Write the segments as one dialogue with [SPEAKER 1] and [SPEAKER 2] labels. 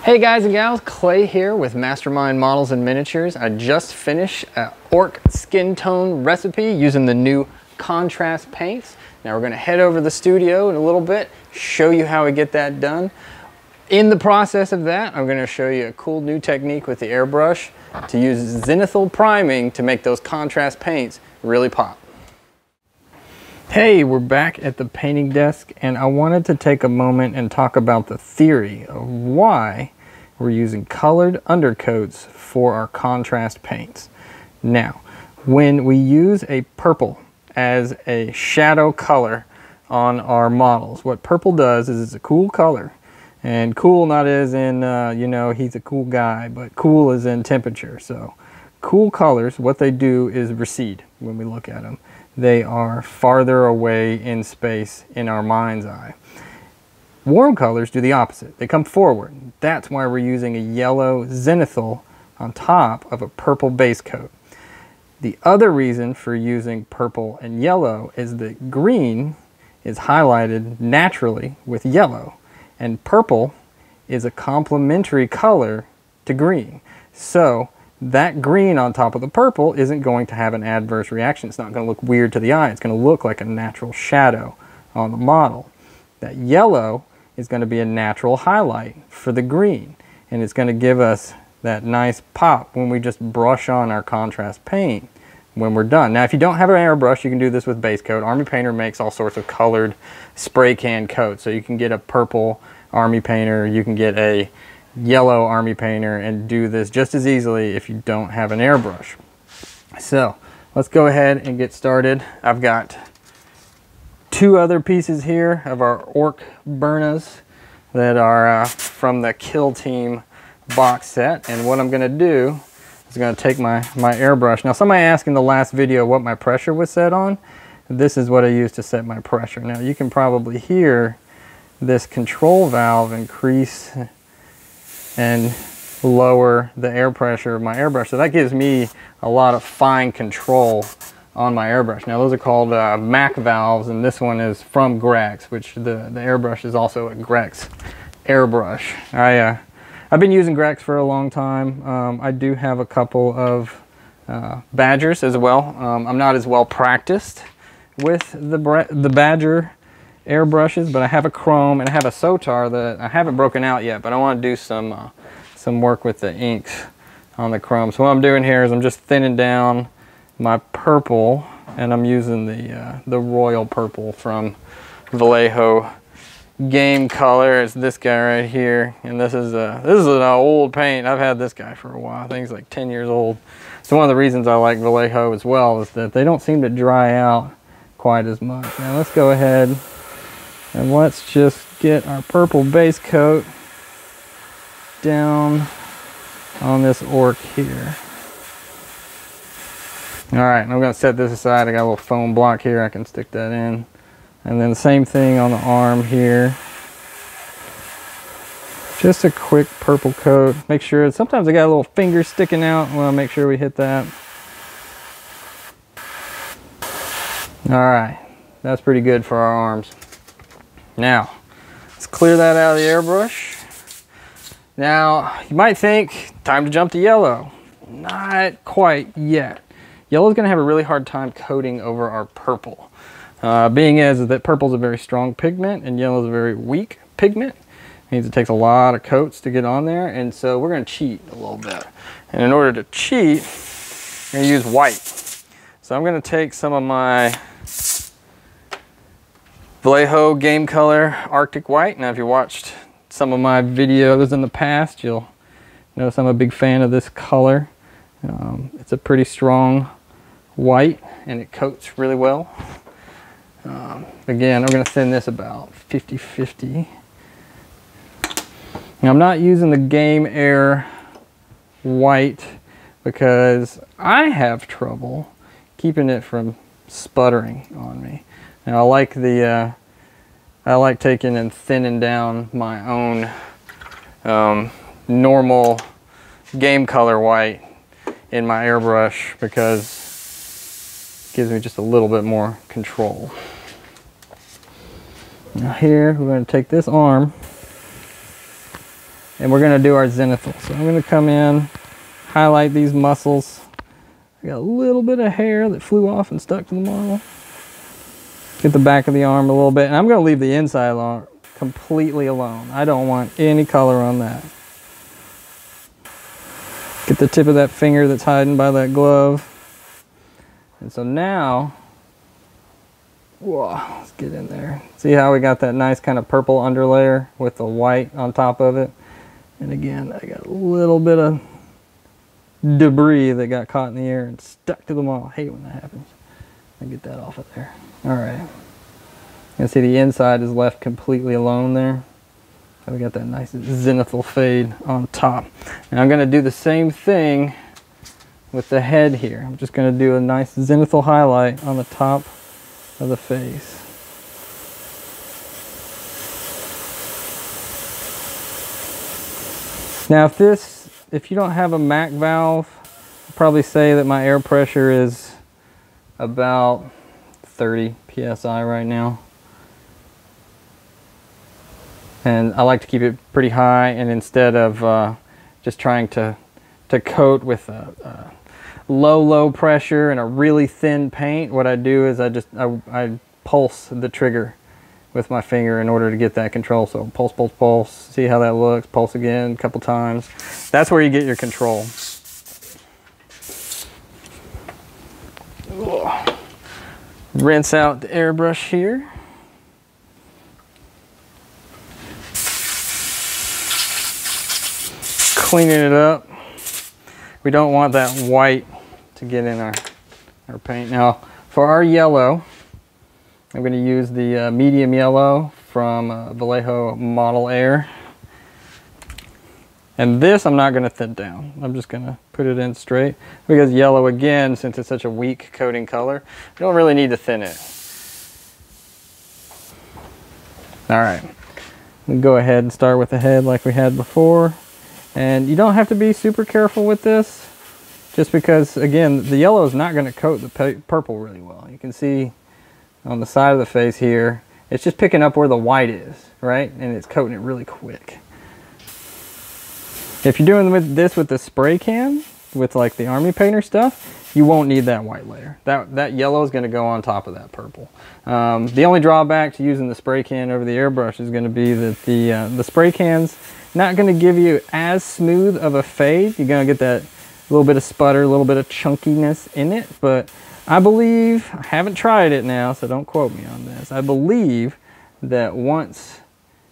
[SPEAKER 1] Hey guys and gals, Clay here with Mastermind Models and Miniatures. I just finished an orc skin tone recipe using the new contrast paints. Now we're going to head over to the studio in a little bit, show you how we get that done. In the process of that, I'm going to show you a cool new technique with the airbrush to use zenithal priming to make those contrast paints really pop. Hey, we're back at the painting desk, and I wanted to take a moment and talk about the theory of why we're using colored undercoats for our contrast paints. Now, when we use a purple as a shadow color on our models, what purple does is it's a cool color. And cool not as in, you know, he's a cool guy, but cool is in temperature. So cool colors, what they do is recede when we look at them. They are farther away in space in our mind's eye. Warm colors do the opposite. They come forward. That's why we're using a yellow zenithal on top of a purple base coat. The other reason for using purple and yellow is that green is highlighted naturally with yellow, and purple is a complementary color to green. So that green on top of the purple isn't going to have an adverse reaction. It's not going to look weird to the eye. It's going to look like a natural shadow on the model. That yellow is going to be a natural highlight for the green, and it's going to give us that nice pop when we just brush on our contrast paint when we're done. Now, if you don't have an airbrush, you can do this with base coat. Army Painter makes all sorts of colored spray can coats. So you can get a purple Army Painter, you can get a yellow Army Painter, and do this just as easily if you don't have an airbrush. So let's go ahead and get started. I've got two other pieces here of our orc burnas that are from the Kill Team box set, and what I'm going to do is going to take my airbrush. Now, somebody asked in the last video what my pressure was set on. This is what I use to set my pressure. Now you can probably hear this control valve increase and lower the air pressure of my airbrush. So that gives me a lot of fine control on my airbrush. Now those are called Mac valves, and this one is from Grex, which the airbrush is also a Grex airbrush. I've been using Grex for a long time. I do have a couple of Badgers as well. I'm not as well practiced with the Badger airbrushes, but I have a chrome and I have a Sotar that I haven't broken out yet, but I want to do some work with the inks on the chrome. So what I'm doing here is I'm just thinning down my purple, and I'm using the royal purple from Vallejo Game Color. It's this guy right here, and this is an old paint. I've had this guy for a while. I think it's like 10 years old. So one of the reasons I like Vallejo as well is that they don't seem to dry out quite as much. Now let's go ahead and let's just get our purple base coat down on this orc here. All right, I'm gonna set this aside. I got a little foam block here. I can stick that in. And then the same thing on the arm here. Just a quick purple coat. Make sure, sometimes I got a little finger sticking out. I wanna make sure we hit that. All right, that's pretty good for our arms. Now, let's clear that out of the airbrush. Now, you might think, time to jump to yellow. Not quite yet. Yellow is going to have a really hard time coating over our purple. Being as that purple is a very strong pigment and yellow is a very weak pigment. It means it takes a lot of coats to get on there, and so we're going to cheat a little bit. And in order to cheat, we're going to use white. So I'm going to take some of my Vallejo Game Color Arctic White. Now if you watched some of my videos in the past, you'll notice I'm a big fan of this color. It's a pretty strong white and it coats really well. Again, I'm going to thin this about 50-50. Now I'm not using the Game Air white because I have trouble keeping it from sputtering on me. Now I like taking and thinning down my own normal Game Color white in my airbrush because it gives me just a little bit more control. Now here we're going to take this arm and we're going to do our zenithal. So I'm going to come in, highlight these muscles. I got a little bit of hair that flew off and stuck to the model. Get the back of the arm a little bit, and I'm going to leave the inside completely alone. I don't want any color on that. Get the tip of that finger that's hiding by that glove. And so now, whoa, let's get in there. See how we got that nice kind of purple underlayer with the white on top of it? And again, I got a little bit of debris that got caught in the air and stuck to the model. I hate when that happens. I'll get that off of there. All right. You can see the inside is left completely alone there. So we got that nice zenithal fade on top. And I'm going to do the same thing with the head here. I'm just going to do a nice zenithal highlight on the top of the face. Now if you don't have a MAC valve, I'll probably say that my air pressure is about 30 psi right now. And I like to keep it pretty high, and instead of just trying to coat with a low pressure and a really thin paint, what I do is I pulse the trigger with my finger in order to get that control. So pulse, pulse, pulse, see how that looks, pulse again a couple times. That's where you get your control. Ugh. Rinse out the airbrush here. Cleaning it up. We don't want that white to get in our paint. Now for our yellow, I'm going to use the medium yellow from Vallejo Model Air. And this I'm not going to thin down. I'm just going to put it in straight, because yellow, again, since it's such a weak coating color, you don't really need to thin it. All right, we'll go ahead and start with the head like we had before. And you don't have to be super careful with this, just because, again, the yellow is not going to coat the purple really well. You can see on the side of the face here, it's just picking up where the white is, right? And it's coating it really quick. If you're doing this with the spray can, with like the Army Painter stuff, you won't need that white layer. That yellow is going to go on top of that purple. The only drawback to using the spray can over the airbrush is going to be that the spray can's not going to give you as smooth of a fade. You're going to get that little bit of sputter, a little bit of chunkiness in it. But I believe, I haven't tried it now, so don't quote me on this. I believe that once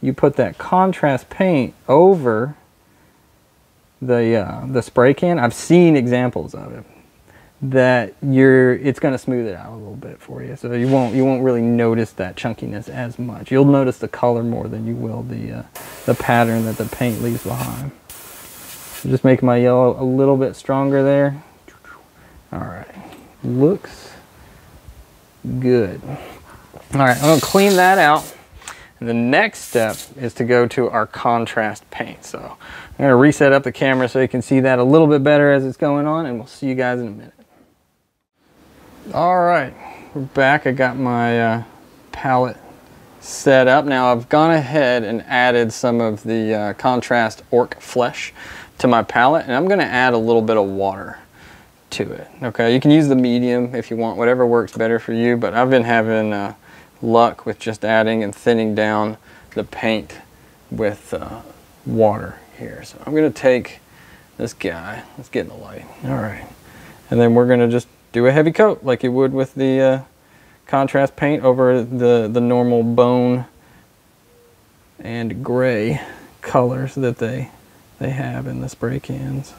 [SPEAKER 1] you put that contrast paint over the spray can, I've seen examples of it, that it's going to smooth it out a little bit for you. So you won't really notice that chunkiness as much. You'll notice the color more than you will the pattern that the paint leaves behind. So just make my yellow a little bit stronger there. All right, looks good. All right, I'm going to clean that out. And the next step is to go to our contrast paint. So I'm going to reset up the camera so you can see that a little bit better as it's going on, and we'll see you guys in a minute. All right, we're back. I got my palette set up. Now I've gone ahead and added some of the contrast orc flesh to my palette, and I'm going to add a little bit of water to it. Okay, you can use the medium if you want, whatever works better for you, but I've been having luck with just adding and thinning down the paint with water here. So I'm going to take this guy, let's get in the light. All right, and then we're going to just do a heavy coat like you would with the contrast paint over the normal bone and gray colors that they have in the spray cans.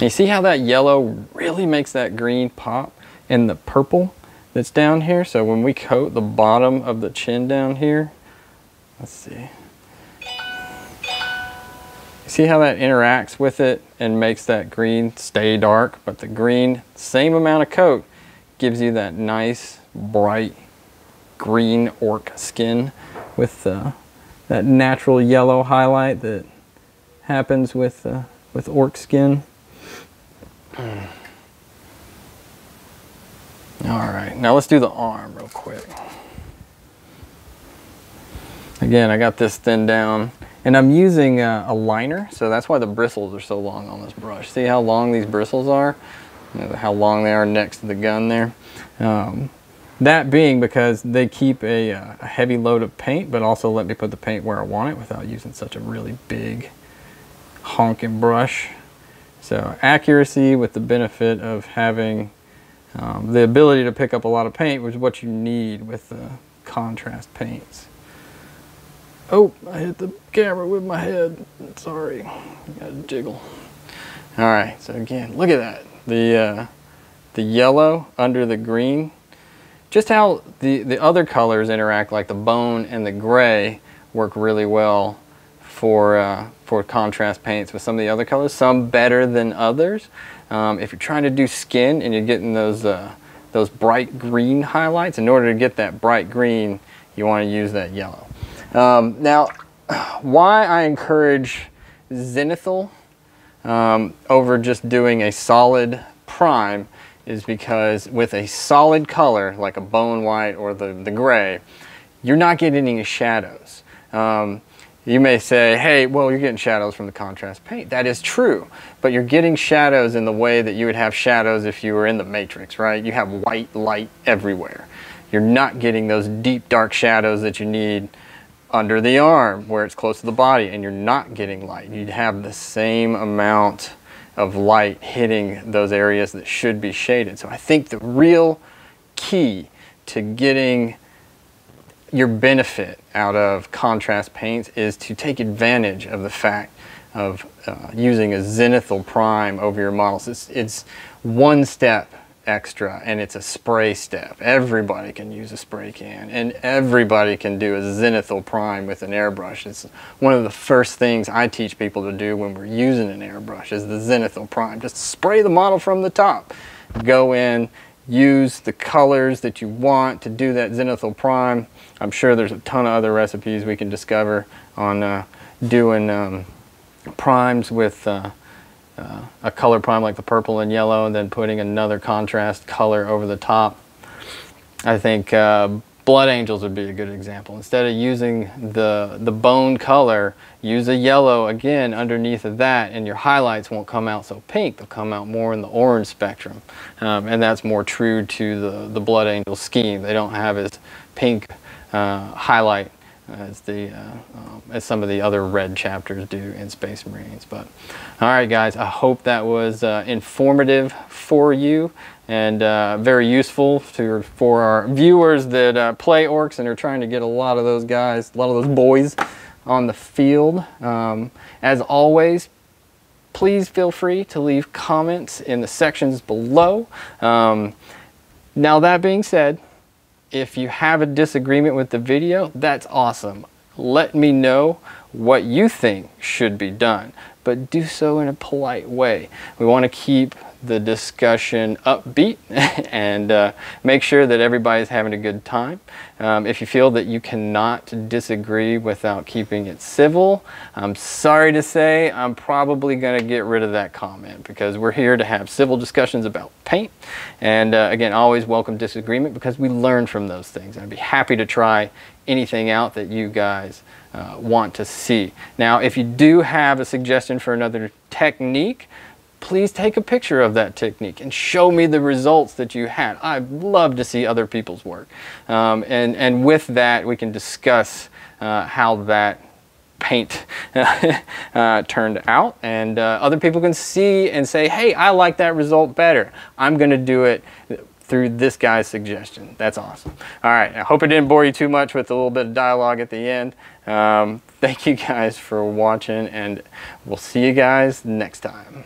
[SPEAKER 1] You see how that yellow really makes that green pop in the purple that's down here? So when we coat the bottom of the chin down here, let's see. See how that interacts with it and makes that green stay dark, but the green, same amount of coat, gives you that nice bright green orc skin with that natural yellow highlight that happens with orc skin. All right, now let's do the arm real quick. Again, I got this thinned down, and I'm using a liner, so that's why the bristles are so long on this brush. See how long these bristles are? How long they are next to the gun there. That being because they keep a heavy load of paint, but also let me put the paint where I want it without using such a really big honking brush. So accuracy with the benefit of having the ability to pick up a lot of paint, which is what you need with the contrast paints. Oh, I hit the camera with my head. Sorry, got to jiggle. All right, so again, look at that. The yellow under the green. Just how the other colors interact, like the bone and the gray, work really well for contrast paints with some of the other colors. Some better than others. If you're trying to do skin and you're getting those bright green highlights, in order to get that bright green, you want to use that yellow. Now, why I encourage zenithal over just doing a solid prime is because with a solid color like a bone white or the gray, you're not getting any shadows. You may say, hey, well, you're getting shadows from the contrast paint. That is true, but you're getting shadows in the way that you would have shadows if you were in the Matrix, right? You have white light everywhere. You're not getting those deep dark shadows that you need under the arm where it's close to the body, and you're not getting light. You'd have the same amount of light hitting those areas that should be shaded. So I think the real key to getting your benefit out of contrast paints is to take advantage of the fact of using a zenithal prime over your models. It's one step extra, and it's a spray step. Everybody can use a spray can, and everybody can do a zenithal prime with an airbrush. It's one of the first things I teach people to do when we're using an airbrush is the zenithal prime. Just spray the model from the top. Go in, use the colors that you want to do that zenithal prime. I'm sure there's a ton of other recipes we can discover on doing primes with a color prime like the purple and yellow, and then putting another contrast color over the top. I think Blood Angels would be a good example. Instead of using the bone color, use a yellow again underneath of that, and your highlights won't come out so pink. They'll come out more in the orange spectrum, and that's more true to the Blood Angel scheme. They don't have as pink highlight as some of the other red chapters do in Space Marines. But all right, guys, I hope that was informative for you and very useful for our viewers that play orcs and are trying to get a lot of those guys, a lot of those boys on the field. As always, please feel free to leave comments in the sections below. Now, that being said, if you have a disagreement with the video, that's awesome. Let me know what you think should be done, but do so in a polite way. We want to keep the discussion upbeat and make sure that everybody's having a good time. If you feel that you cannot disagree without keeping it civil, I'm sorry to say I'm probably going to get rid of that comment, because we're here to have civil discussions about paint. And again, always welcome disagreement, because we learn from those things. I'd be happy to try anything out that you guys want to see. Now, if you do have a suggestion for another technique, please take a picture of that technique and show me the results that you had. I'd love to see other people's work. And with that, we can discuss how that paint turned out, and other people can see and say, hey, I like that result better. I'm going to do it through this guy's suggestion. That's awesome. All right, I hope it didn't bore you too much with a little bit of dialogue at the end. Thank you guys for watching, and we'll see you guys next time.